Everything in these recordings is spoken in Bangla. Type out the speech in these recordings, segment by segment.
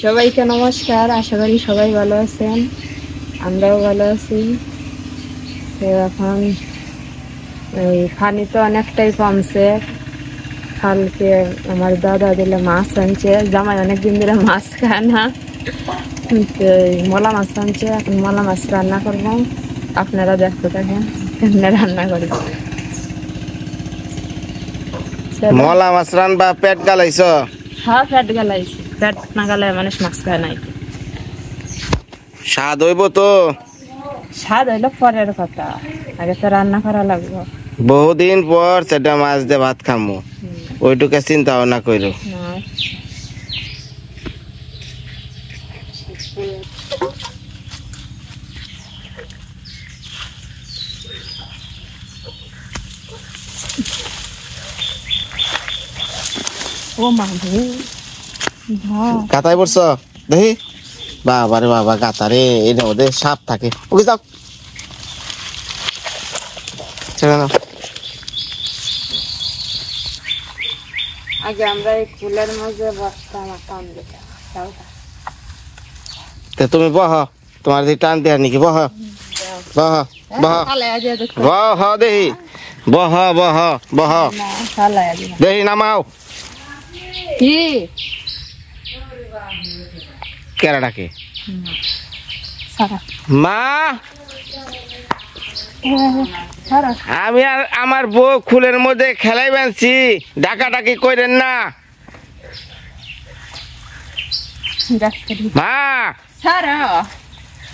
সবাইকে নমস্কার, আশা করি সবাই ভালো আছেন, আমরাও ভালো আছি। তো এখন এই পানি তো অনেকটাই কমছে। কালকে আমার দাদা দিলে মাছ আনছে, জামাই অনেকদিন ধরে মাছ খায় না, মলা মাছ আনছে। এখন মলা মাছ রান্না করবো, আপনারা দেখতে থাকেন কেমনে রান্না করি। মলা মাছ রানবা পেট গালাইছ? হ্যাঁ, পেট গালাইছি। পেট না গালে মানুষ মাছ খায় নাই। স্বাদ হইব তো? স্বাদ হইলে পরের কথা, আগে তো রান্না করা লাগবে। বহুদিন পর সেটা মাছ দিয়ে ভাত খামু, ওইটুকে চিন্তা ভাবনা করো। ও মাঝে কাতায় পড়ছ দেখি? বাবা রে বাবা, গাতারে এটা ওদের সাপ থাকে। ওকে যাও, ছেড়ে নাও। আগে আমরা এই কুলের মাঝে বসতাম, টান দিতাম। তুমি বহ, তোমার দিকে টান দেয়ার নাকি? বহ বহ বহ বহ, দেখি বহ বহ বহ, দেখি নামাও। কি কেরা ডাকে? মা, আমি আর আমার বউ খুলের মধ্যে খেলাই বানছি, ডাকাডাকি করেন না। মা,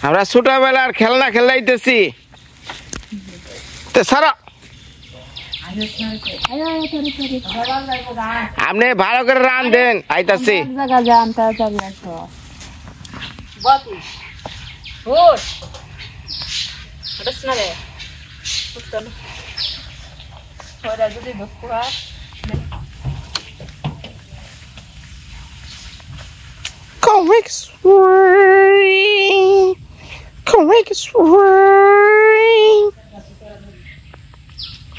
আমরা ছোটবেলার খেলনা খেলাইতেছি, সারা আপনি ভালো করে রান দেন, আইতাছি।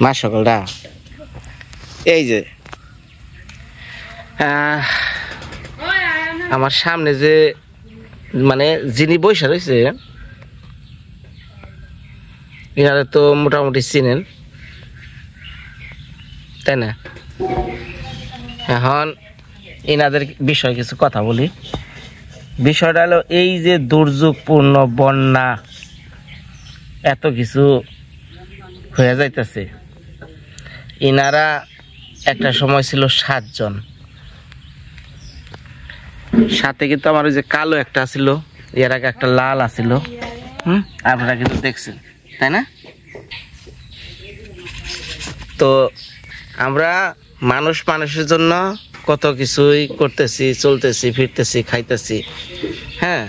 মা সকলটা এই যে আমার সামনে যে মানে যিনি বৈশা রয়েছে, এনারা তো মোটামুটি চিনেন, তাই না? এখন এনাদের বিষয়ে কিছু কথা বলি। বিষয়টা হলো এই যে দুর্যোগপূর্ণ বন্যা, এত কিছু হয়ে যাইতেছে। এনারা একটা সময় ছিল 7 জন, সাথে কিন্তু আমার ওই যে কালো একটা ছিল, এর আগে একটা লাল আছিল, আপনারা কিন্তু দেখছেন, তাই না? তো আমরা মানুষের জন্য কত কিছুই করতেছি, চলতেছি, ফিরতেছি, খাইতেছি, হ্যাঁ।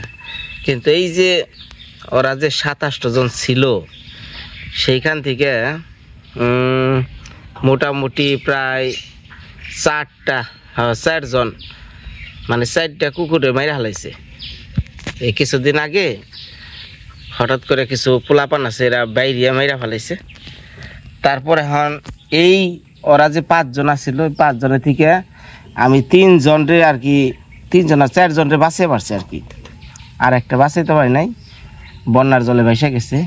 কিন্তু এই যে ওরা যে 27 জন ছিল, সেইখান থেকে মোটামুটি প্রায় 4 জন মানে 4টা কুকুরে মাইরা হালাইছে। এই কিছুদিন আগে হঠাৎ করে কিছু পোলাপান আছে, এরা বাইরিয়া মাইরা ফেলাইছে। তারপর এখন এই ওরা যে 5 জন আছিল, ওই 5 জনের থেকে আমি 3 জনরে আর কি, 3 জন আর 4 জনরে বাঁচিয়ে পারছি আর কি। আর একটা বাঁচাইতে পারি নাই, বন্যার জলে ভেসে গেছে।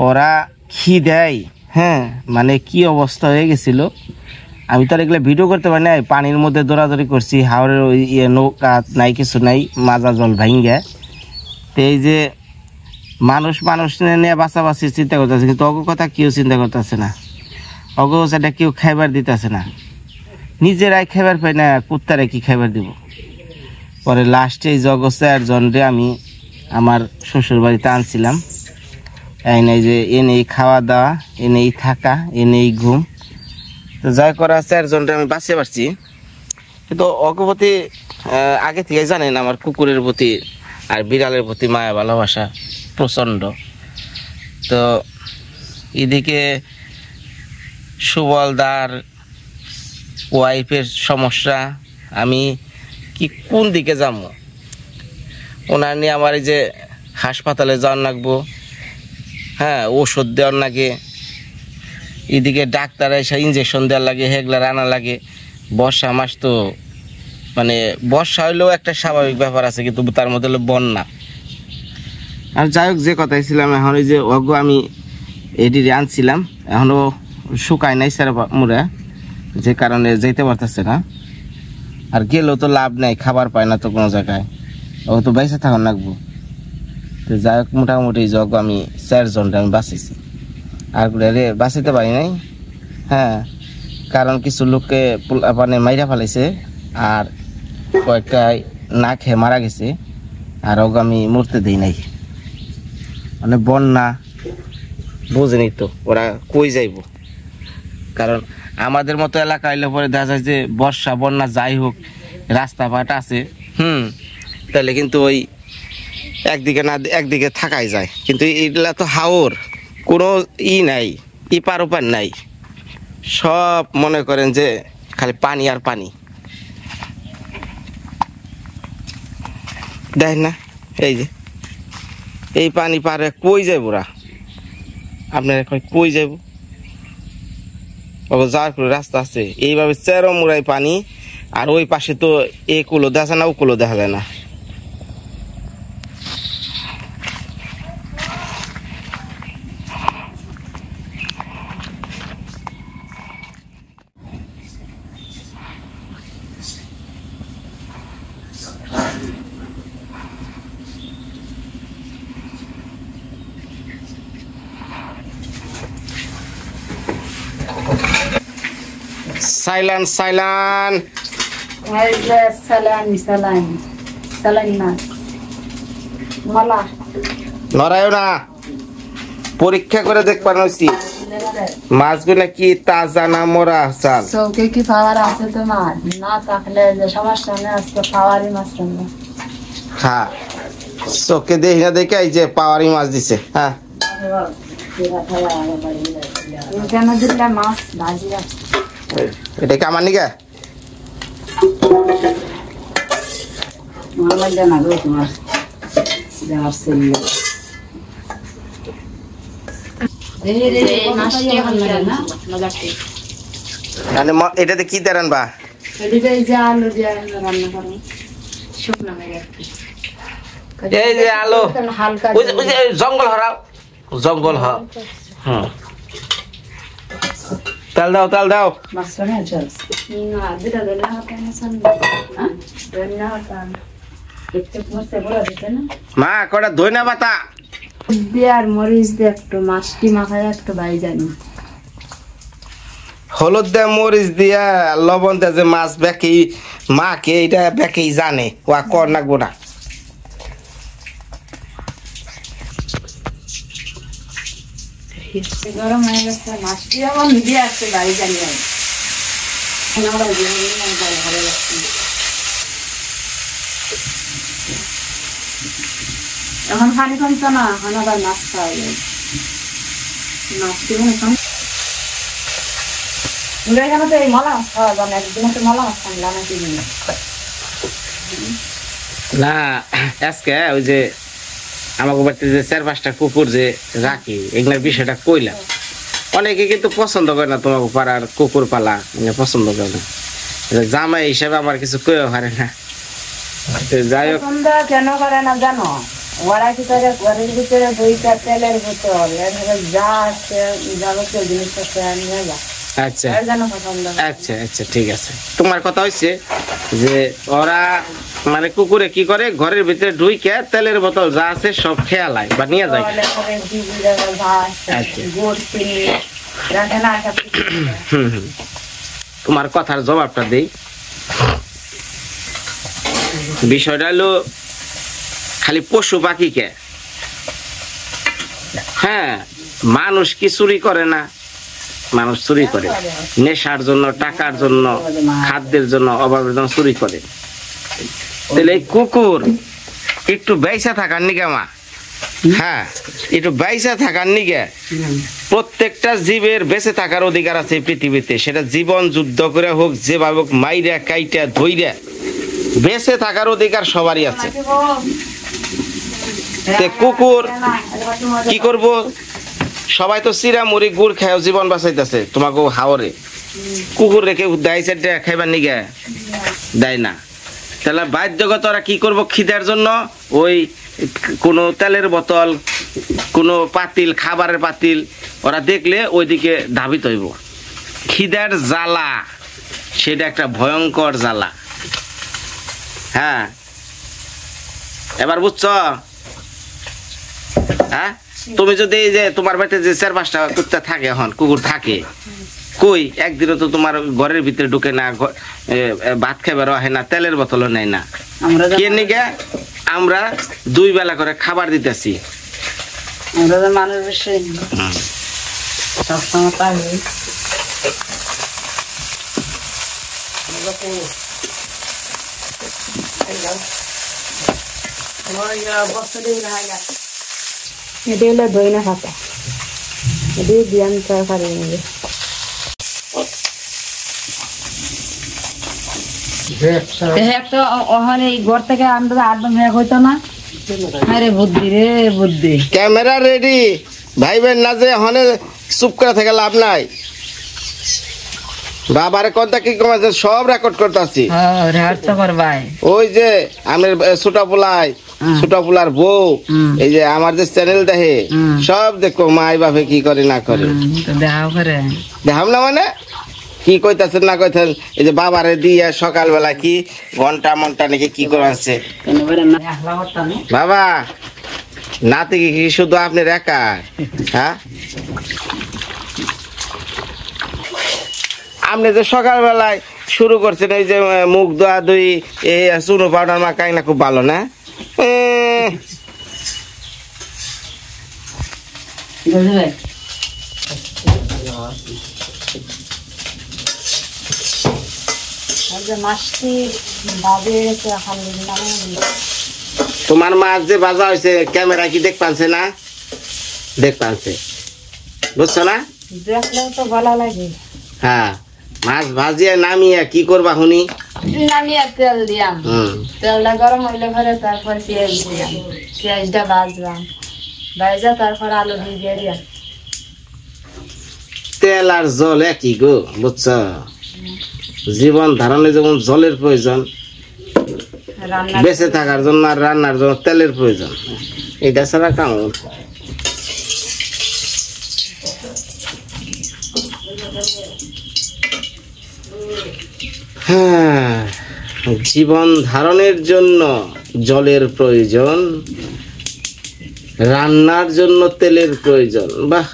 ওরা কি দেয়, হ্যাঁ, মানে কি অবস্থা হয়ে গেছিল। আমি তো আর এগুলো ভিডিও করতে পারি নাই, পানির মধ্যে দৌড়াদৌড়ি করছি, হাওড়ের ওই নৌকা নাই, কিছু নাই, মাজা জল ভাঙ্গে। তো এই যে মানুষ নিয়ে বাঁচাবাচি চিন্তা করতেছে, কিন্তু অগো কথা কেউ চিন্তা করতেছে না, অগো সেটা কেউ খাইবার দিতেছে না। নিজেরাই খাইবার পাই না, কুত্তারে কি খাইবার দিব। পরে লাস্টে এই জগ 4 জনরে আমি আমার শ্বশুর বাড়িতে আনছিলাম। এই যে এনেই খাওয়া দাওয়া, এনেই থাকা, এনেই ঘুম। তো যাই করা 4 জনরে আমি বাঁচিয়ে পারছি। কিন্তু অগপতি আগে থেকে জানেন আমার কুকুরের প্রতি আর বিড়ালের প্রতি মায়া ভালোবাসা প্রচণ্ড। তো এদিকে সুবলদার ওয়াইফের সমস্যা, আমি কি কোন দিকে যাবো, ওনার নিয়ে আমার এই যে হাসপাতালে যাওয়ার লাগবো, হ্যাঁ, ওষুধ দেওয়ার লাগে, এদিকে ডাক্তার এসে ইঞ্জেকশন দেওয়ার লাগে, হেগলার আনা লাগে। বর্ষা মাস তো মানে বর্ষা হইলেও একটা স্বাভাবিক ব্যাপার আছে, কিন্তু তার মধ্যে হলো বন্যা। আর যাই হোক, যে কথাই ছিলাম, এখন ওই যে অজ্ঞ আমি এটি আনছিলাম, এখনো শুকায় নাই স্যার মুড়ে, যে কারণে যেতে পারতেছে না। আর গেলেও তো লাভ নাই, খাবার পায় না তো কোনো জায়গায়, ও তো বেঁচে থাকুন লাগবো। তো যাই হোক, মোটামুটি যোগ আমি 4 জনটা আমি বাঁচিয়েছি, আর রে বাঁচাইতে পারি নাই। হ্যাঁ, কারণ কিছু লোককে মানে মাইরা ফেলাইছে, আর কয়েকটাই না খেয়ে মারা গেছে, আর ওকে আমি মরতে দিই নাই। মানে বন্যা বুঝেনি তো ওরা কই যাইব, কারণ আমাদের মতো এলাকা এলে পরে দেখা যায় যে বর্ষা বন্যা যাই হোক রাস্তাঘাট আছে, তাহলে কিন্তু ওই একদিকে না একদিকে থাকাই যায়। কিন্তু এগুলা তো হাওর, কোনো নাই, ইপার ওপার নাই, সব মনে করেন যে খালি পানি আর পানি। দেখেন না, এই যে এই পানি পারে কই যাইব ওরা, আপনারা কই যাইব? যাওয়ার কোনো রাস্তা আছে? এইভাবে চেরো মুড়াই পানি, আর ওই পাশে তো এ কুলো দেখা না, ও কুলো দেখা যায় না। সাইলান সাইলান নড়াইও না, পরীক্ষা করে দেখবার হয়েছি মাছগুলো কি তাজা না মরা চাল। চৌকে কি পাওয়ার আছে তোমার? না থাকলে যে সমস্যা নেই, আজকে পাওয়ারই মাছ রান্না। হ্যাঁ, চোখে দেখি না দেখে এই যে পাওয়ারই মাছ দিছে। হ্যাঁ, কেন দিলে মাছ ভাজি আছে? এটা কি আমার নিকা? এটাতে কি দেন বা? এই যে আলো, জঙ্গল হরাও, জঙ্গল হ। তেল দাও, তেল দাও। মা কটা ধইনা পাতা দিয়ে আর মরিচ দিয়ে একটু মাছটি মাখায় একটু ভাই জানি, হলুদ দিয়ে মরিচ দিয়া লবণ দিয়ে যে মাছ বেঁকেই মাকে, এটা বেঁকেই জানে, ও কর নাকবো না। গরম হয়ে গেছে, মাছটি আবার নিজে আসছে ভাই জানি। এখন পানি কমতো না, এখন আবার মাছ খাওয়া যায়। মাছটি এখানে তো এই মলা মাছ খাওয়া যায় না, একদিন তো মলা মাছ খাইলাম নাকি না। আজকে ওই যে আমাকে বাড়িতে যে 4-5টা কুকুর যে রাখি, এগুলোর বিষয়টা কইলাম। অনেকে কিন্তু পছন্দ করে না, তোমাকে পাড়ার কুকুর পালা পছন্দ করে না, জামাই হিসাবে আমার কিছু কেউ পারে না। যাই হোক, কেন করে না জানো? ওরা কি করে ঘরের ভিতরে 2টা তেলের বোতল যা আছে যাবতীয় জিনিসপত্র নিয়ে যা। আচ্ছা আচ্ছা আচ্ছা, ঠিক আছে। তোমার কথা হচ্ছে যে ওরা মানে কুকুরে কি করে, ঘরের ভিতরে ঢুইকে তেলের বোতল যা আছে সব খেয়ালায় বা নিয়ে যায়। তোমার কথার জবাবটা দেই। বিষয়টা হলো খালি পশু পাখিকে, হ্যাঁ, মানুষ কি চুরি করে না? মানুষ চুরি করে নেশার জন্য, টাকার জন্য, খাদ্যের জন্য, অভাবের জন্য চুরি করে। তাহলে এই কুকুর একটু বেঁচে থাকার নিগে মা, হ্যাঁ, একটু বেঁচে থাকার নিগে প্রত্যেকটা জীবের বেঁচে থাকার অধিকার আছে পৃথিবীতে। সেটা জীবন যুদ্ধ করে হোক, যেভাবে হোক, মাইরা কাইটা ধইরা বেঁচে থাকার অধিকার সবারই আছে। কুকুর কি করব? সবাই তো চিরা মুড়ি গুড় খায় জীবন বাঁচাইতেছে, তোমাকে হাওরে কুকুর রেখে দেয় খাইবার নিগে দেয় না। তাহলে বাধ্যগত ওরা কি করবো খিদের জন্য ওই কোনো তেলের বোতল কোনো পাতিল খাবারের পাতিল ওরা দেখলে ওইদিকে ধাবিত হইব খিদের জ্বালা সেটা একটা ভয়ঙ্কর জ্বালা হ্যাঁ এবার বুঝছ হ্যাঁ তুমি যদি এই যে তোমার বাড়িতে যে 4-5টা কুত্তা থাকে এখন কুকুর থাকে কই একদিনও তো তোমার ঘরের ভিতরে ঢুকে না ভাত খাবার হয় না তেলের বোতলও নেয় না কে নিকে আমরা 2 বেলা করে খাবার দিতেছি আমরা তো মানুষ বেশি সবসময় তাই এটি হলো দইনা পাতা এটি বিয়ান তরকারি নেবে ক্যামেরা রেডি ভাইবেন না যে হনে চুপ করে থেকে লাভ নাই বাবারে কথা কি কমাছে সব রেকর্ড করতেছি ওই যে আমি ছোট পোলার বউ এই যে আমার যে চ্যানেল দেখে সব দেখো মাই বাপে কি করে না করে দেখাম না মানে কি কইতাছেন না কইতেন এই যে বাবারে দিয়ে সকালবেলা কি ঘন্টা মন্টা নাকি কি করে আছে বাবা নাতি কি শুধু আপনি একা হ্যাঁ আপনি যে সকালবেলায় শুরু করছেন এই যে মুখ ধোয়া ধুই এই চুনো পাউডার মাখাই না খুব ভালো না তোমার মাছ যে বাজা হয়েছে ক্যামেরা কি দেখ পাচ্ছে না দেখ পাচ্ছে বুঝছো না দেখলেও তো ভালো লাগে হ্যাঁ মাছ ভাজিয়া নামিয়া কি করবা হুনি নামিয়া তেল দিয়াম তেলটা গরম হইলে পরে তারপর পেঁয়াজ দিলাম পেঁয়াজটা ভাজলাম ভাজা তারপর আলু দিয়ে দিলাম তেল আর জল একই গো বুঝছ জীবন ধারণে যেমন জলের প্রয়োজন বেঁচে থাকার জন্য আর রান্নার জন্য তেলের প্রয়োজন এটা ছাড়া কেমন হ্যাঁ জীবন ধারণের জন্য জলের প্রয়োজন রান্নার জন্য তেলের প্রয়োজন বাহ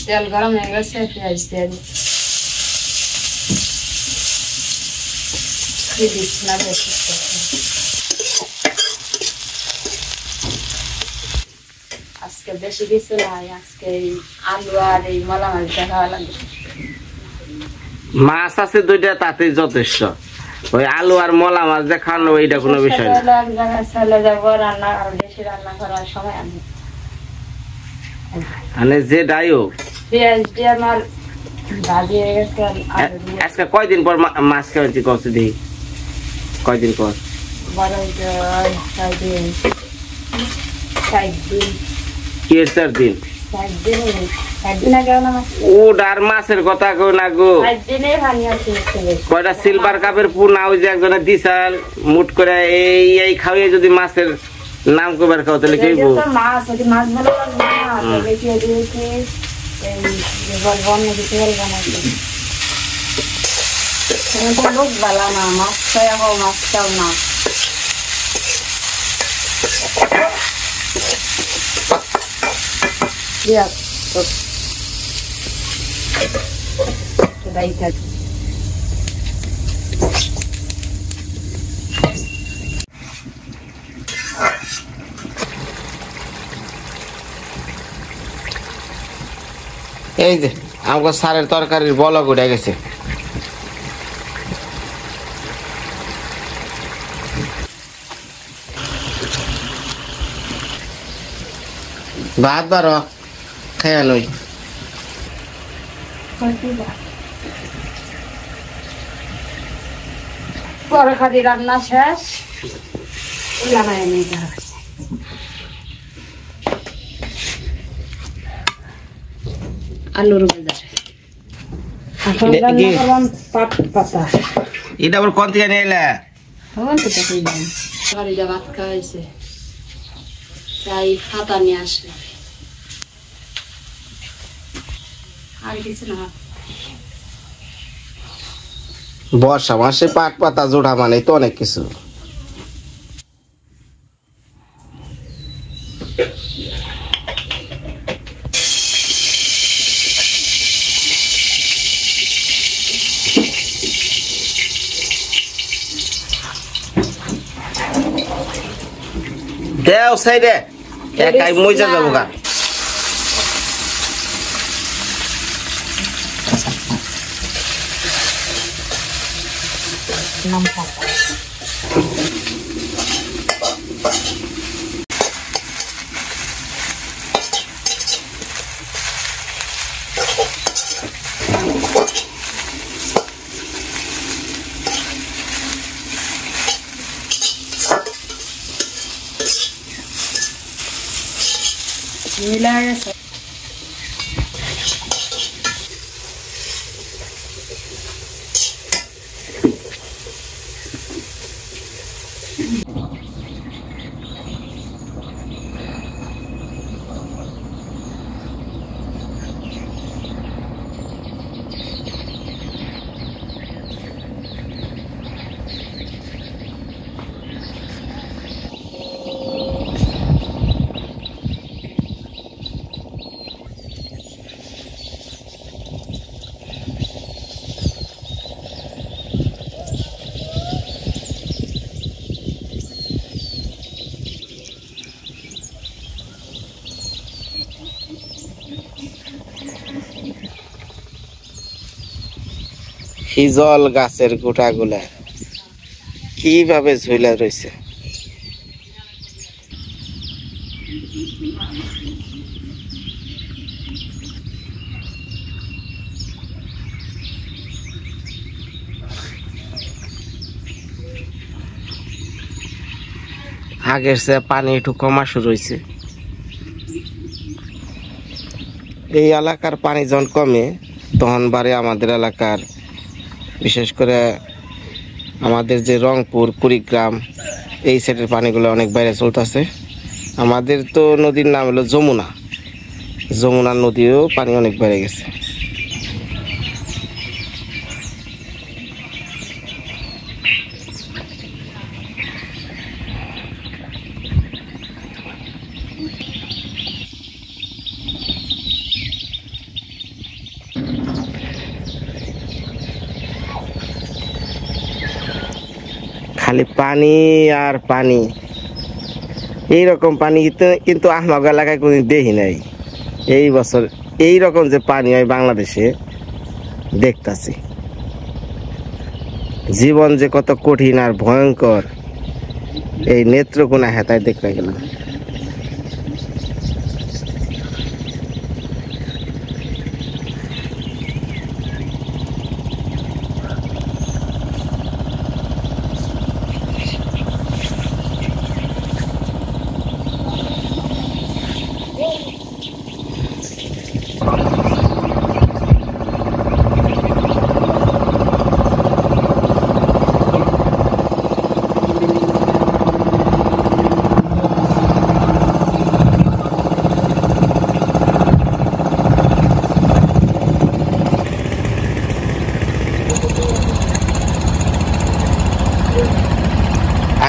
তেল গরম হয়ে গেছে পেঁয়াজ দিয়ে আজকে বেশি কিছু নাই আজকে আলু আর এই মলা মাছ খাওয়া লাগবে মাছ আছে 2টা তাতেই যথেষ্ট ওই আলু আর মলা মাছ দিয়ে খাওয়ানো এইটা কোনো বিষয় না এক জায়গায় চলে যাবো রান্না আর বেশি রান্না করার সময় আমি মানে যে ডাইও পেঁয়াজ দিয়ে আমার ভাজি হয়ে গেছে আজকে কয়দিন পর মাছ খাওয়াচ্ছি কষ্ট দিই কয়দিন পর ওটার মাছের কথা কই না গো কয়টা সিলভার কাপের পুনা ওই যে একজনে দিশাল মুট করে এই খাওয়াই যদি মাছের নাম কবার খাও তাহলে কি হইব লোক ভালো না মাছ খাওয়া হোক মাছ খাও না এই যে আমাকে সারের তরকারির বলক উঠে গেছে ভাত বারো খেয়ে নই তরকারি রান্না শেষ আলুর বাজার আর এখন রান্না করলাম পাট পাতা। এটা আবার কোন থেকে নিয়ে এলে? এখন তো কইলাম বাড়িতে ভাত খাইছে, তাই খাতা নিয়ে আসে আর কিছু না। বর্ষা মাসে পাট পাতা জোড়া মানে তো অনেক কিছু। দেও সাইডে একাই মজা যাবো গা। মিলা গেছে। হিজল গাছের গোটাগুলা কিভাবে ঝুলে রয়েছে। আগের চেয়ে পানি একটু কমা শুরু হয়েছে। এই এলাকার পানি যখন কমে তখন বাড়ে আমাদের এলাকার, বিশেষ করে আমাদের যে রংপুর কুড়িগ্রাম এই সাইডের পানিগুলো অনেক বাইরে চলতেছে। আমাদের তো নদীর নাম হলো যমুনা, যমুনা নদীও পানি অনেক বেড়ে গেছে। খালি পানি আর পানি, এইরকম পানি কিন্তু আমাদের এলাকায় কোনদিন দেখি নাই। এই বছর এইরকম যে পানি হয় বাংলাদেশে দেখতাছি। জীবন যে কত কঠিন আর ভয়ঙ্কর এই নেত্রকোনা হেতায় দেখতে গেলাম।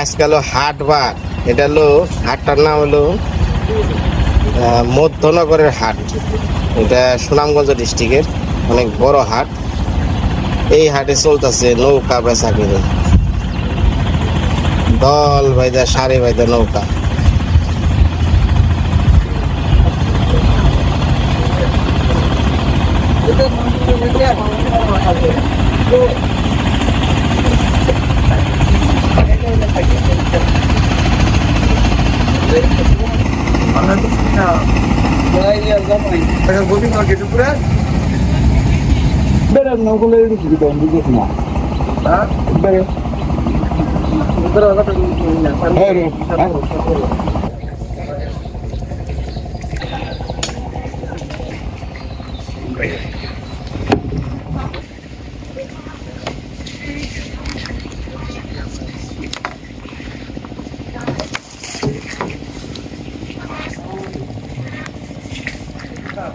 আজকাল হাটবার, এটা হলো হাটটার নাম হলো মধ্যনগরের হাট। এটা সুনামগঞ্জ ডিস্ট্রিক্টের অনেক বড় হাট। এই হাটে চলতেছে নৌকা বেচা কিনে, দল বাইদা সারি বাইদা নৌকা। Khara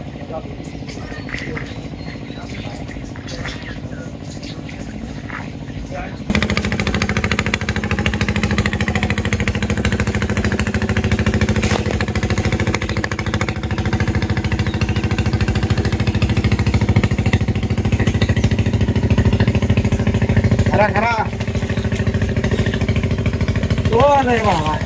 khara. Oh, đây bảo.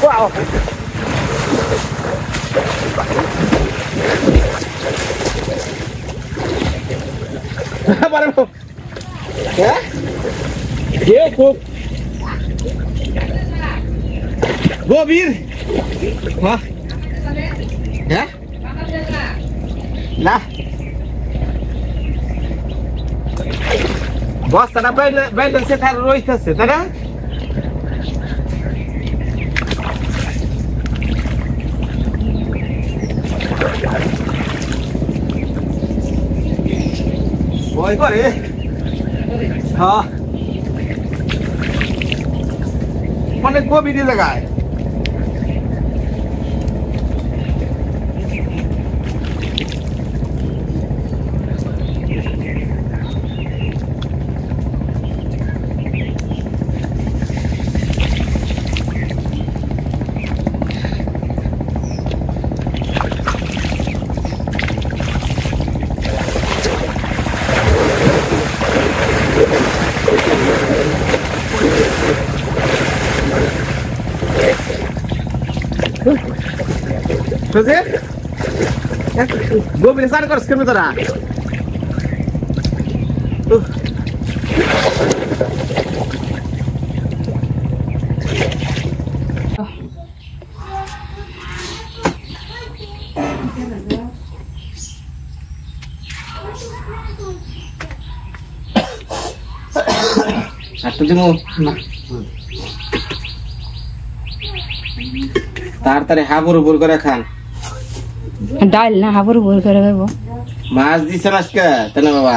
Wow. Apa itu? Ya? Dia kok. Gobir. Hah? Ya? Lah. Bos, tanda বাইরে সে তার রইতেছে তাই না? ওই করে হ্যাঁ অনেক গভীর জায়গায় গভীরে স্নান করছ কেন তোরা একটু দিমু না তাড়াতাড়ি হাবুর উপর করে খান ডাল না হাবুর উপর করে খাবো মাছ দিছেন আজকে তাই না বাবা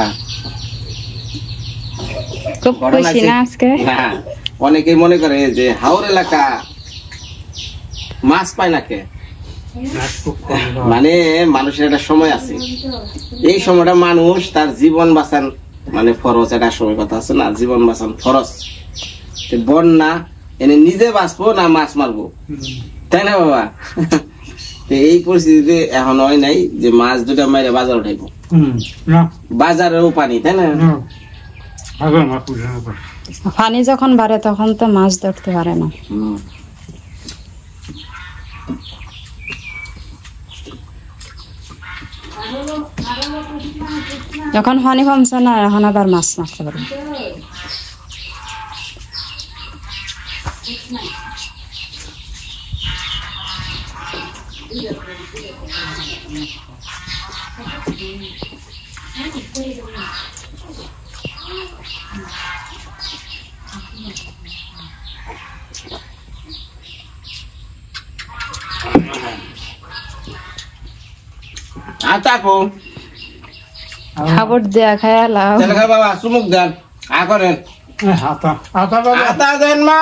খুব খুশি না আজকে না অনেকেই মনে করে যে হাওর এলাকা মাছ পায় না কে মানে মানুষের একটা সময় আছে এই সময়টা মানুষ তার জীবন বাঁচান মানে ফরজ একটা সময় কথা আছে না জীবন বাঁচান ফরজ বন্যা এনে নিজে বাঁচবো না মাছ মারবো তাই না বাবা এই পরিস্থিতিতে এখন হয় নাই যে মাছ দুটা মাইরে বাজার উঠাইবো বাজারেও পানি তাই না পানি যখন বাড়ে তখন তো মাছ ধরতে পারে না যখন পানি কমছে না এখন আবার মাছ মারতে পারে আতাকো খাবার দেয়া খায়া লাও চলে বাবা সুমুক দেন আ করেন আতা আতা বাবা আতা দেন মা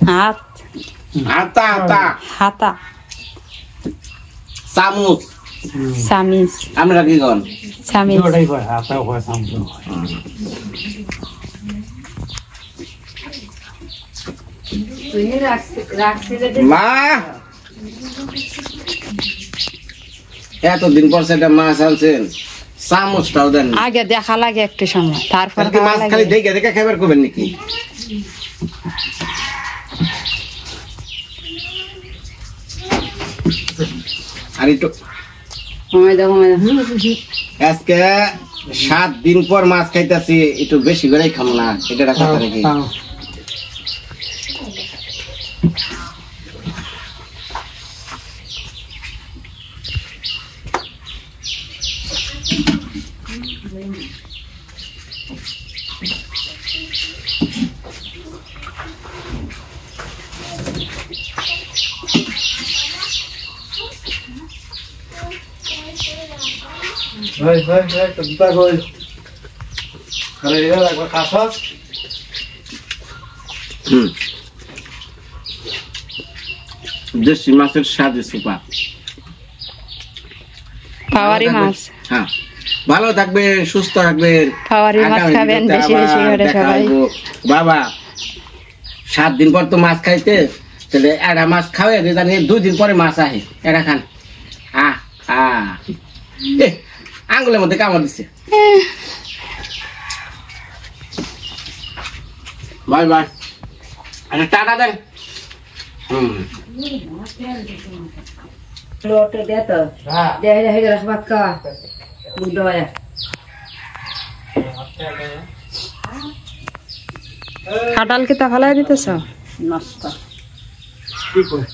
হাত আতা আতা হাতা চামচ চামিচ আমরা কি কন চামিচ ওটাই কয় আতা কয় সামনে মা এতদিন পর সেটা মাছ আনছেন চামচটাও দেন আগে দেখা লাগে একটু সময় তারপর মাছ খালি দেখে দেখে খাবার করবেন নাকি আর একটু আজকে 7 দিন পর মাছ খাইতেছি একটু বেশি করেই খাম না এটা কথা নাকি দেশি মাছের স্বাদে সুপার। পাওয়ারি মাছ, হ্যাঁ, ভালো থাকবেন, সুস্থ থাকবেন। পাওয়ারি মাছ আগামী খাবেন ভিডিওতে বেশি বেশি আবার করে দেখা সবাই। হইবো। বাবা 7 দিন পর তো মাছ খাইতে, তাহলে একটা মাছ খাওয়াই দিয়ে জানি 2 দিন পরে মাছ আহে, এটা খান। আঙ্গুলের মধ্যে কামড় দিচ্ছে। বাই বাই, আচ্ছা টাটা দেন। কাঁঠাল কি তা ফেলাই দিতেছ? কি করে